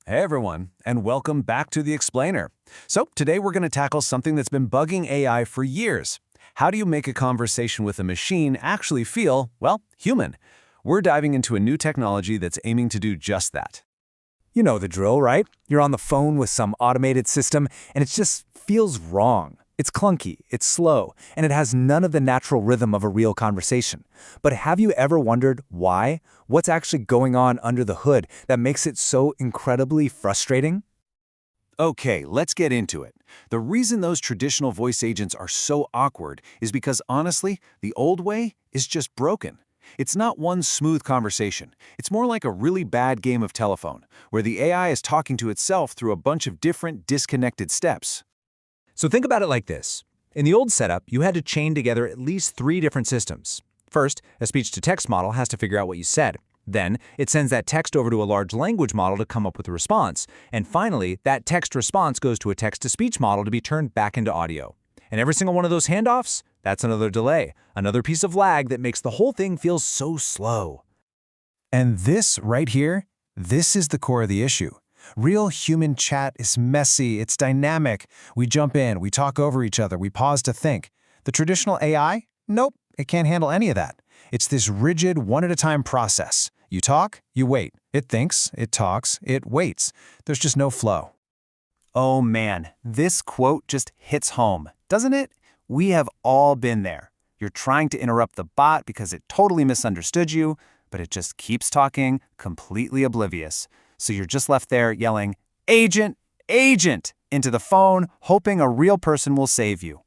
Hey everyone, and welcome back to The Explainer. So today we're going to tackle something that's been bugging AI for years. How do you make a conversation with a machine actually feel, well, human? We're diving into a new technology that's aiming to do just that. You know the drill, right? You're on the phone with some automated system, and it just feels wrong. It's clunky, it's slow, and it has none of the natural rhythm of a real conversation. But have you ever wondered why? What's actually going on under the hood that makes it so incredibly frustrating? Okay, let's get into it. The reason those traditional voice agents are so awkward is because honestly, the old way is just broken. It's not one smooth conversation. It's more like a really bad game of telephone, where the AI is talking to itself through a bunch of different disconnected steps. So think about it like this. In the old setup, you had to chain together at least 3 different systems. First, a speech-to-text model has to figure out what you said. Then, it sends that text over to a large language model to come up with a response. And finally, that text response goes to a text-to-speech model to be turned back into audio. And every single one of those handoffs, that's another delay, another piece of lag that makes the whole thing feel so slow. And this right here, this is the core of the issue. Real human chat is messy, it's dynamic. We jump in, we talk over each other, we pause to think. The traditional AI? Nope, it can't handle any of that. It's this rigid, one-at-a-time process. You talk, you wait. It thinks, it talks, it waits. There's just no flow. Oh man, this quote just hits home, doesn't it? We have all been there. You're trying to interrupt the bot because it totally misunderstood you, but it just keeps talking, completely oblivious. So you're just left there yelling, "Agent, agent," into the phone, hoping a real person will save you.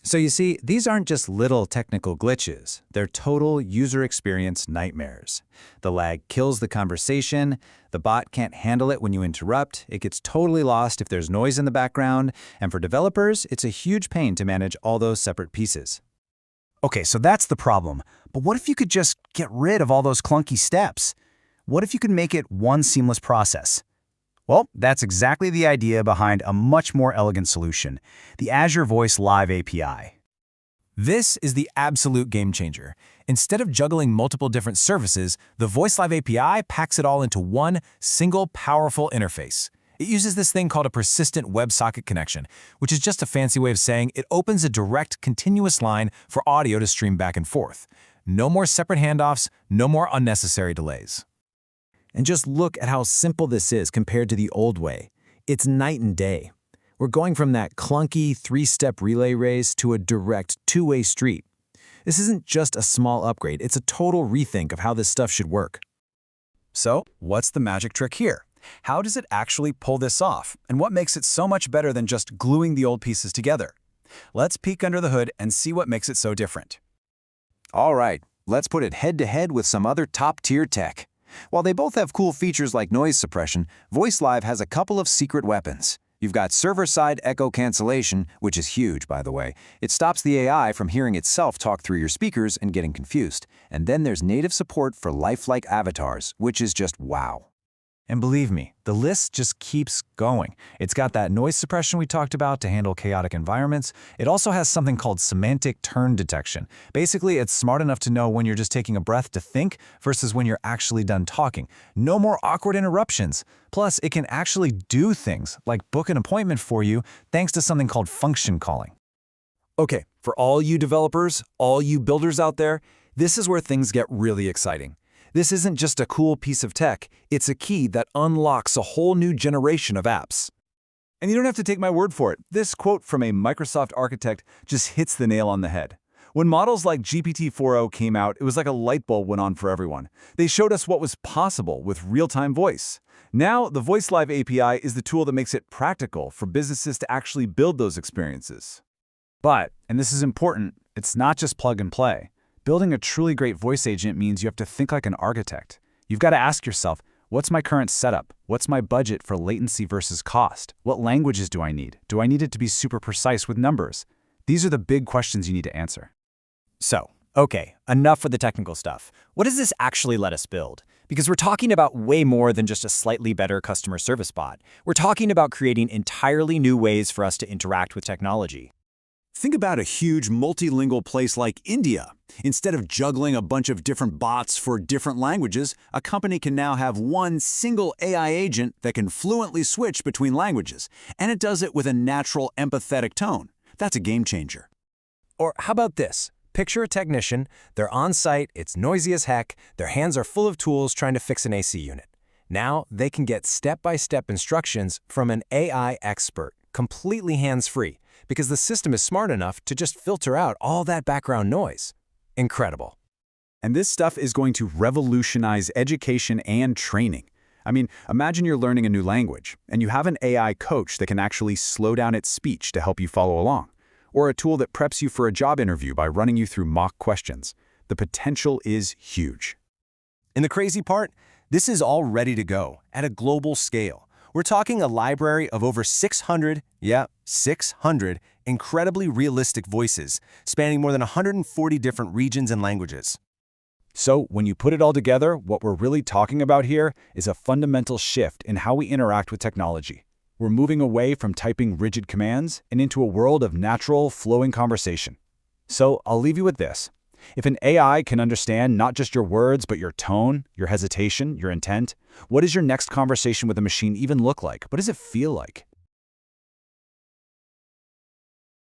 So you see, these aren't just little technical glitches. They're total user experience nightmares. The lag kills the conversation, the bot can't handle it when you interrupt, it gets totally lost if there's noise in the background, and for developers, it's a huge pain to manage all those separate pieces. Okay, so that's the problem. But what if you could just get rid of all those clunky steps? What if you could make it one seamless process? Well, that's exactly the idea behind a much more elegant solution, the Azure Voice Live API. This is the absolute game changer. Instead of juggling multiple different services, the Voice Live API packs it all into one single powerful interface. It uses this thing called a persistent WebSocket connection, which is just a fancy way of saying it opens a direct, continuous line for audio to stream back and forth. No more separate handoffs, no more unnecessary delays. And just look at how simple this is compared to the old way. It's night and day. We're going from that clunky 3-step relay race to a direct 2-way street. This isn't just a small upgrade, it's a total rethink of how this stuff should work. So, what's the magic trick here? How does it actually pull this off? And what makes it so much better than just gluing the old pieces together? Let's peek under the hood and see what makes it so different. All right, let's put it head-to-head with some other top-tier tech. While they both have cool features like noise suppression, Voice Live has a couple of secret weapons. You've got server-side echo cancellation, which is huge, by the way. It stops the AI from hearing itself talk through your speakers and getting confused. And then there's native support for lifelike avatars, which is just wow. And believe me, the list just keeps going. It's got that noise suppression we talked about to handle chaotic environments. It also has something called semantic turn detection. Basically, it's smart enough to know when you're just taking a breath to think versus when you're actually done talking. No more awkward interruptions. Plus, it can actually do things like book an appointment for you thanks to something called function calling. Okay, for all you developers, all you builders out there, this is where things get really exciting. This isn't just a cool piece of tech, it's a key that unlocks a whole new generation of apps. And you don't have to take my word for it. This quote from a Microsoft architect just hits the nail on the head. When models like GPT-4o came out, it was like a light bulb went on for everyone. They showed us what was possible with real-time voice. Now, the Voice Live API is the tool that makes it practical for businesses to actually build those experiences. But, and this is important, it's not just plug and play. Building a truly great voice agent means you have to think like an architect. You've got to ask yourself, what's my current setup? What's my budget for latency versus cost? What languages do I need? Do I need it to be super precise with numbers? These are the big questions you need to answer. So, okay, enough for the technical stuff. What does this actually let us build? Because we're talking about way more than just a slightly better customer service bot. We're talking about creating entirely new ways for us to interact with technology. Think about a huge multilingual place like India. Instead of juggling a bunch of different bots for different languages, a company can now have one single AI agent that can fluently switch between languages, and it does it with a natural, empathetic tone. That's a game changer. Or how about this? Picture a technician, they're on site, it's noisy as heck, their hands are full of tools trying to fix an AC unit. Now they can get step-by-step instructions from an AI expert, completely hands-free, because the system is smart enough to just filter out all that background noise. Incredible. And this stuff is going to revolutionize education and training. I mean, imagine you're learning a new language, and you have an AI coach that can actually slow down its speech to help you follow along, or a tool that preps you for a job interview by running you through mock questions. The potential is huge. And the crazy part? This is all ready to go at a global scale. We're talking a library of over 600, 600 incredibly realistic voices, spanning more than 140 different regions and languages. So when you put it all together, what we're really talking about here is a fundamental shift in how we interact with technology. We're moving away from typing rigid commands and into a world of natural, flowing conversation. So I'll leave you with this. If an AI can understand not just your words, but your tone, your hesitation, your intent, what does your next conversation with a machine even look like? What does it feel like?